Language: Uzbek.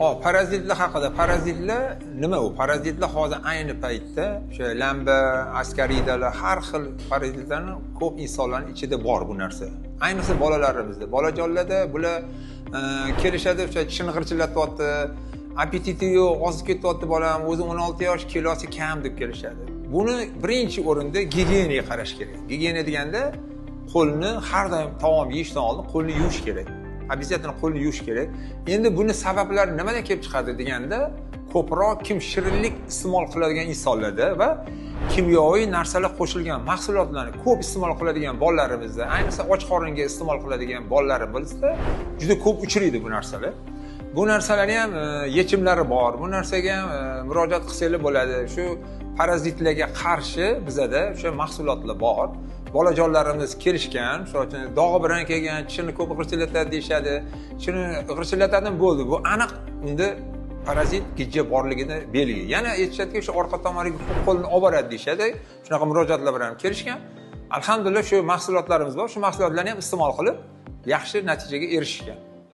Hop, parazitlar haqida. Parazitlar nima u? Parazitlar hozir ayni paytda o'sha lamba, askaridalar, har xil parazitlarning ko'p insonlarning ichida bor bu narsa. Ayniqsa bolalarimizda, bolajonlarda bular kelishadi, o'sha tishini g'irchillatyapti, apetiti yo'q, ozib ketyapti bolam, o'zi 16 yosh, kilosi kam deb kelishadi. Buni birinchi o'rinda gigiyenaga qarash kerak. Gigiyena deganda qo'lni har doim taom yeyishdan oldin qo'lni yuvish kerak. Обязательно qo'lni yuvish kerak. Endi buni sabablari nimadan kelib chiqadi deganda, ko'proq kim shirinlik iste'mol qiladigan insonlarda va kimyoviy narsalar qo'shilgan mahsulotlarni ko'p iste'mol qiladigan bolalarimizda, ayniqsa och qoringa iste'mol qiladigan bolalarimiz bizda juda ko'p uchraydi bu narsalar. Bu narsalarning ham yechimlari bor. Bu narsaga ham murojaat qilsanglar bo'ladi. Shu parazitlarga qarshi bizada o'sha mahsulotlar bor. Bolajonlarimiz kelishgan, o'sha uchun dog'i bilan kelgan, tishini ko'p g'irchillatadi deyshadi. Tishini g'irchillatadi bo'ldi. Bu aniq unda parazit gijja borligini belgi. Yana aytishadiki, o'sha orqa tomoniga qo'lni olib boradi deyshadi. Shunaqa murojaatlar bilan kelishgan. Alhamdulillah shu mahsulotlarimiz bor. Shu mahsulotlarni ham iste'mol qilib yaxshi natijaga erishishgan.